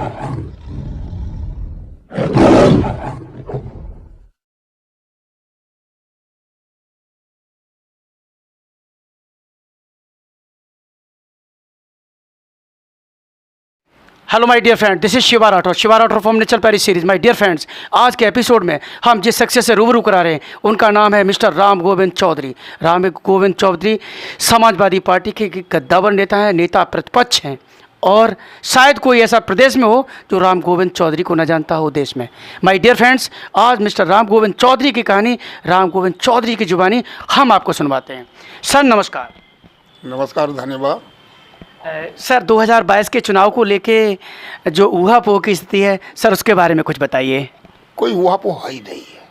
Hello my dear friend, this is Shiva Rathore from nature पैरी series. My dear friends, आज के episode में हम जिस शख्सियत से रूबरू करा रहे हैं उनका नाम है मिस्टर राम गोविंद चौधरी। राम गोविंद चौधरी समाजवादी पार्टी के कद्दावर नेता हैं, नेता प्रतिपक्ष हैं, और शायद कोई ऐसा प्रदेश में हो जो राम गोविंद चौधरी को न जानता हो देश में। माय डियर फ्रेंड्स, आज मिस्टर राम गोविंद चौधरी की कहानी राम गोविंद चौधरी की जुबानी हम आपको सुनवाते हैं। सर नमस्कार। नमस्कार, धन्यवाद। सर 2022 के चुनाव को लेके जो ऊहापोह की स्थिति है, सर उसके बारे में कुछ बताइए। कोई ऊहापोह है ही नहीं है।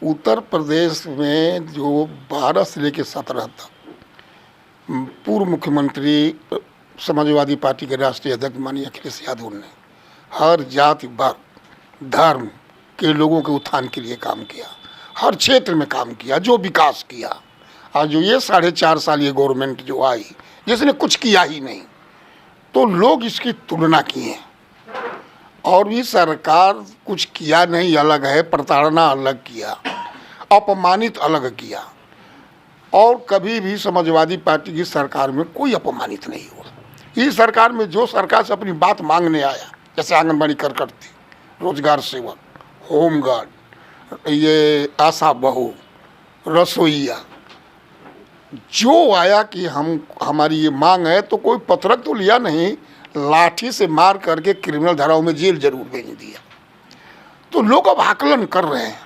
उत्तर प्रदेश में जो 12 से लेकर 17 तक पूर्व मुख्यमंत्री समाजवादी पार्टी के राष्ट्रीय अध्यक्ष माननीय अखिलेश यादव ने हर जाति वर्ग धर्म के लोगों के उत्थान के लिए काम किया, हर क्षेत्र में काम किया, जो विकास किया। आज जो ये 4.5 साल ये गवर्नमेंट जो आई जिसने कुछ किया ही नहीं, तो लोग इसकी तुलना किए। और भी सरकार कुछ किया नहीं अलग है, प्रताड़ना अलग किया, अपमानित अलग किया। और कभी भी समाजवादी पार्टी की सरकार में कोई अपमानित नहीं हुआ। इस सरकार में जो सरकार से अपनी बात मांगने आया, जैसे आंगनबाड़ी कार्यकर्ती, रोजगार सेवक, होमगार्ड, ये आशा बहू, रसोईया, जो आया कि हमारी ये मांग है, तो कोई पत्रक तो लिया नहीं, लाठी से मार करके क्रिमिनल धाराओं में जेल जरूर भेज दिया। तो लोग अब आकलन कर रहे हैं,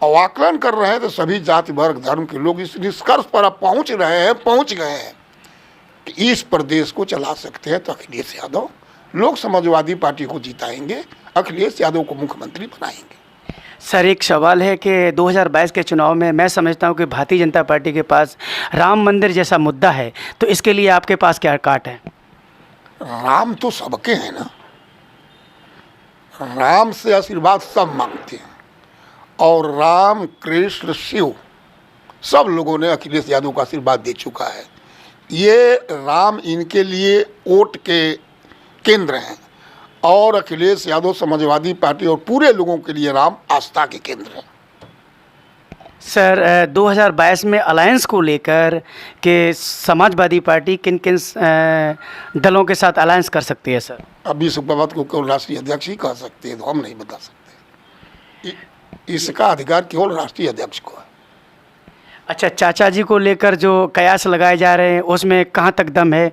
और आकलन कर रहे हैं तो सभी जाति वर्ग धर्म के लोग इस निष्कर्ष पर अब पहुंच गए हैं कि इस प्रदेश को चला सकते हैं तो अखिलेश यादव। लोग समाजवादी पार्टी को जिताएंगे, अखिलेश यादव को मुख्यमंत्री बनाएंगे। सर एक सवाल है कि 2022 के चुनाव में मैं समझता हूं कि भारतीय जनता पार्टी के पास राम मंदिर जैसा मुद्दा है, तो इसके लिए आपके पास क्या काट है? राम तो सबके हैं ना, राम से आशीर्वाद सब मांगते हैं, और राम कृष्ण शिव सब लोगों ने अखिलेश यादव का आशीर्वाद दे चुका है। ये राम इनके लिए वोट के केंद्र हैं, और अखिलेश यादव समाजवादी पार्टी और पूरे लोगों के लिए राम आस्था के केंद्र हैं। सर 2022 में अलायंस को लेकर के समाजवादी पार्टी किन किन दलों के साथ अलायंस कर सकती है सर? अभी इस बात को केवल राष्ट्रीय अध्यक्ष ही कह सकते हैं, तो हम नहीं बता सकते। इसका अधिकार केवल राष्ट्रीय अध्यक्ष को है। अच्छा, चाचा जी को लेकर जो कयास लगाए जा रहे हैं उसमें कहाँ तक दम है?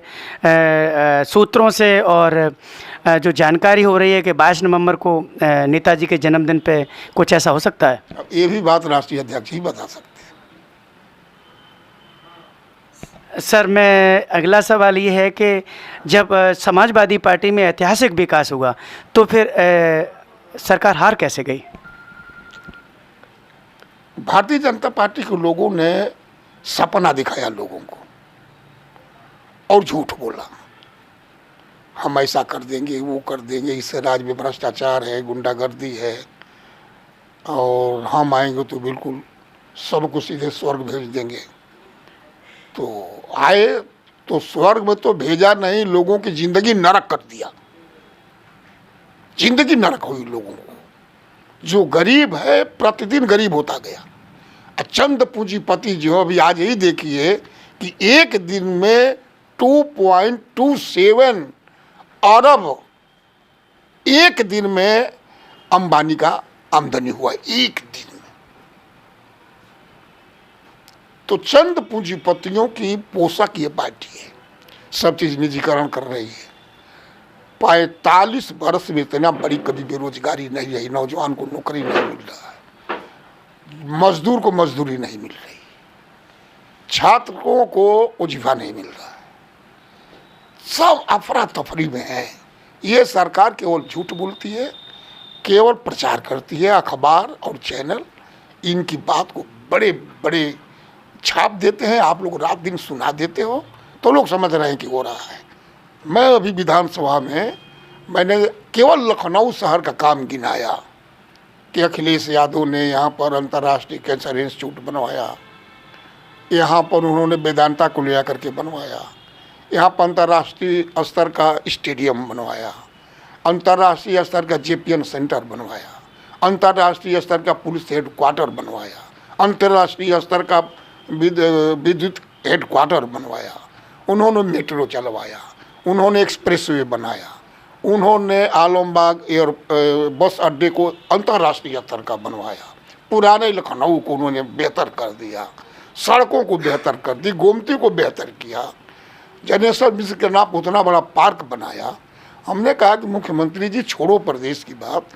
सूत्रों से और जो जानकारी हो रही है कि 22 नवंबर को नेताजी के जन्मदिन पे कुछ ऐसा हो सकता है? ये भी बात राष्ट्रीय अध्यक्ष ही बता सकते हैं। सर मैं अगला सवाल ये है कि जब समाजवादी पार्टी में ऐतिहासिक विकास हुआ तो फिर सरकार हार कैसे गई? भारतीय जनता पार्टी के लोगों ने सपना दिखाया लोगों को, और झूठ बोला। हम ऐसा कर देंगे, वो कर देंगे, इससे राज्य में भ्रष्टाचार है, गुंडागर्दी है, और हम आएंगे तो बिल्कुल सबको सीधे स्वर्ग भेज देंगे। तो आए तो स्वर्ग में तो भेजा नहीं, लोगों की जिंदगी नरक कर दिया। जिंदगी नरक हुई लोगों को। जो गरीब है प्रतिदिन गरीब होता गया। चंद पूंजीपति जो अभी आज ही देखिए कि एक दिन में 2.27 अरब एक दिन में अंबानी का आमदनी हुआ, एक दिन में। तो चंद पूंजीपतियों की पोषक ये पार्टी है, सब चीज निजीकरण कर रही है। 45 वर्ष में इतना बड़ी कभी बेरोजगारी नहीं रही, नौजवान को नौकरी नहीं मिल रहा है, मजदूर को मजदूरी नहीं मिल रही, छात्रों को उजीफा नहीं मिल रहा है, सब अफरा तफरी में है। ये सरकार केवल झूठ बोलती है, केवल प्रचार करती है। अखबार और चैनल इनकी बात को बड़े बड़े छाप देते हैं, आप लोग रात दिन सुना देते हो, तो लोग समझ रहे हैं कि हो रहा है। मैं अभी विधानसभा में मैंने केवल लखनऊ शहर का काम गिनाया कि अखिलेश यादव ने यहाँ पर अंतर्राष्ट्रीय कैंसर इंस्टीट्यूट बनवाया, यहाँ पर उन्होंने वेदांता को ले करके बनवाया, यहाँ पर अंतर्राष्ट्रीय स्तर का स्टेडियम बनवाया, अंतर्राष्ट्रीय स्तर का जेपीएन सेंटर बनवाया, अंतर्राष्ट्रीय स्तर का पुलिस हेडक्वार्टर बनवाया, अंतर्राष्ट्रीय स्तर का विद्युत हेडक्वार्टर बनवाया, उन्होंने मेट्रो चलवाया, उन्होंने एक्सप्रेसवे बनाया, उन्होंने आलमबाग बस अड्डे को अंतर्राष्ट्रीय स्तर का बनवाया, पुराने लखनऊ को उन्होंने बेहतर कर दिया, सड़कों को बेहतर कर दी, गोमती को बेहतर किया, जनेश्वर मिश्र के नाम उतना बड़ा पार्क बनाया। हमने कहा कि मुख्यमंत्री जी छोड़ो प्रदेश की बात,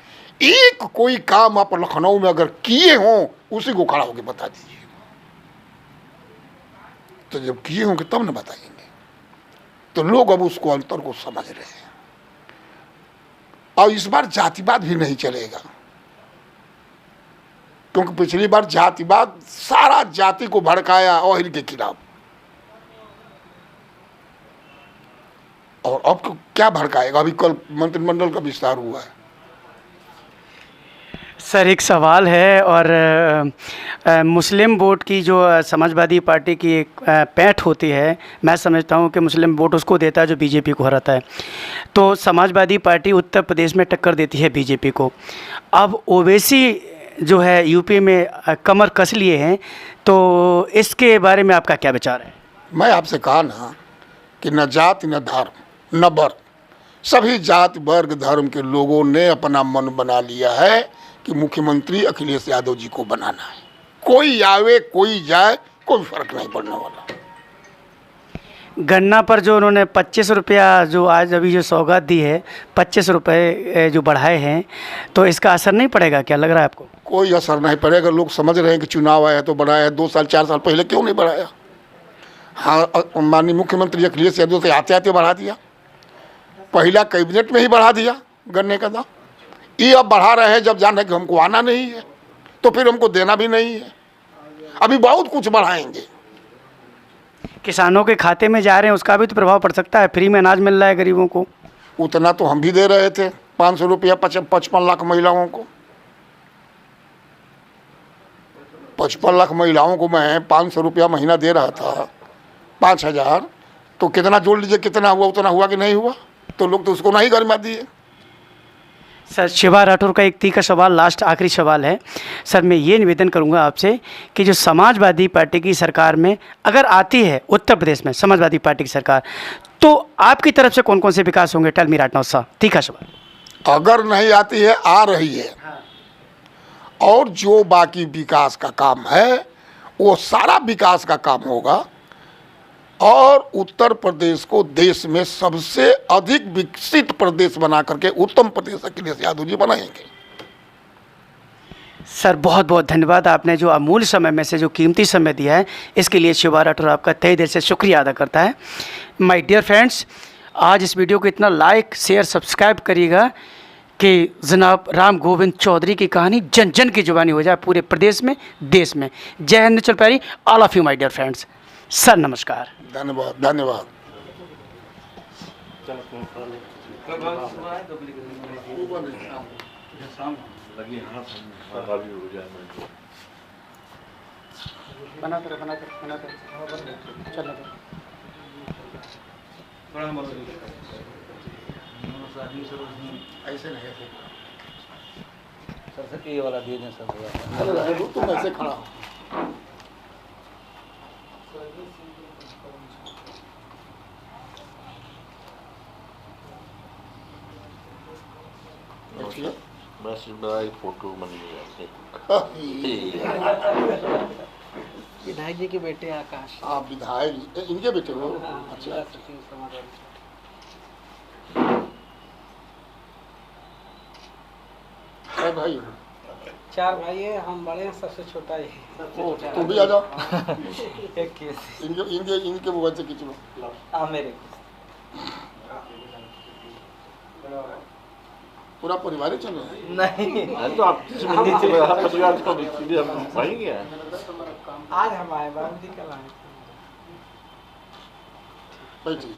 एक कोई काम आप लखनऊ में अगर किए हों उसी को खड़ा होकर बता दीजिए। तो जब किए होंगे तब न बताएंगे। तो लोग अब उसको अंतर को समझ रहे हैं। और इस बार जातिवाद भी नहीं चलेगा, क्योंकि पिछली बार जातिवाद सारा जाति को भड़काया ओहिल के खिलाफ, और अब क्या भड़काएगा। अभी कल मंत्रिमंडल का विस्तार हुआ है। सर एक सवाल है, और मुस्लिम वोट की जो समाजवादी पार्टी की एक पैठ होती है, मैं समझता हूँ कि मुस्लिम वोट उसको देता है जो बीजेपी को हराता है। तो समाजवादी पार्टी उत्तर प्रदेश में टक्कर देती है बीजेपी को। अब ओवैसी जो है यूपी में कमर कस लिए हैं, तो इसके बारे में आपका क्या विचार है? मैं आपसे कहा ना कि न जाति न धर्म न वर्ग, सभी जाति वर्ग धर्म के लोगों ने अपना मन बना लिया है कि मुख्यमंत्री अखिलेश यादव जी को बनाना है। कोई आवे कोई जाए, कोई फर्क नहीं पड़ने वाला। गन्ना पर जो उन्होंने 25 रुपया जो आज अभी जो सौगात दी है, 25 रुपये जो बढ़ाए हैं, तो इसका असर नहीं पड़ेगा क्या, लग रहा है आपको? कोई असर नहीं पड़ेगा। लोग समझ रहे हैं कि चुनाव आया तो बढ़ाया, 2 साल 4 साल पहले क्यों नहीं बढ़ाया। हाँ, माननीय मुख्यमंत्री अखिलेश यादव से आते आते बढ़ा दिया, पहला कैबिनेट में ही बढ़ा दिया गन्ने का दाम। ये अब बढ़ा रहे हैं जब जाने कि हमको आना नहीं है, तो फिर हमको देना भी नहीं है। अभी बहुत कुछ बढ़ाएंगे। किसानों के खाते में जा रहे हैं, उसका भी तो प्रभाव पड़ सकता है। फ्री में अनाज मिल रहा है गरीबों को। उतना तो हम भी दे रहे थे, 500 रुपया 55 लाख महिलाओं को। 55 लाख महिलाओं को मैं 500 रुपया महीना दे रहा था, 5000। तो कितना जोड़ लीजिए, कितना हुआ, उतना हुआ कि नहीं हुआ। तो लोग तो उसको नहीं गरिमा दिए। सर शिवा राठौर का एक तीखा सवाल, लास्ट आखिरी सवाल है सर। मैं ये निवेदन करूंगा आपसे कि जो समाजवादी पार्टी की सरकार में अगर आती है उत्तर प्रदेश में समाजवादी पार्टी की सरकार, तो आपकी तरफ से कौन कौन से विकास होंगे? Tell me right now sir, तीखा सवाल। अगर नहीं आती है, आ रही है, और जो बाकी विकास का काम है वो सारा विकास का काम होगा, और उत्तर प्रदेश को देश में सबसे अधिक विकसित प्रदेश बना करके उत्तम प्रदेश अखिलेश यादव जी बनाएंगे। सर बहुत बहुत धन्यवाद, आपने जो अमूल्य समय में से जो कीमती समय दिया है, इसके लिए शिवा राठौर आपका तहे दिल से शुक्रिया अदा करता है। माय डियर फ्रेंड्स, आज इस वीडियो को इतना लाइक शेयर सब्सक्राइब करिएगा कि जनाब राम गोविंद चौधरी की कहानी जन जन की जुबानी हो जाए, पूरे प्रदेश में, देश में। जय हिंद, चल पैरी, all of you my dear friends. Sir नमस्कार। धन्यवाद धन्यवाद। ऐसे नहीं सर ये वाला दे दें सर। तुम ऐसे खड़ा हो। बस बड़ा एक फोटो बन गया। विधायक जी के बेटे आकाश। आप विधायक इनके बेटे हो? अच्छा। भाई 4 भाई है, हम बड़े हैं, सबसे छोटा ही। तुम भी आ जाओ। एक केस इनके मोबाइल से खींच लो। मेरे पूरा परिवार ही चलो। नहीं तो आप परिवार को हम पाएंगे। आज हम आए, बाबू जी कल आए। बैठिए।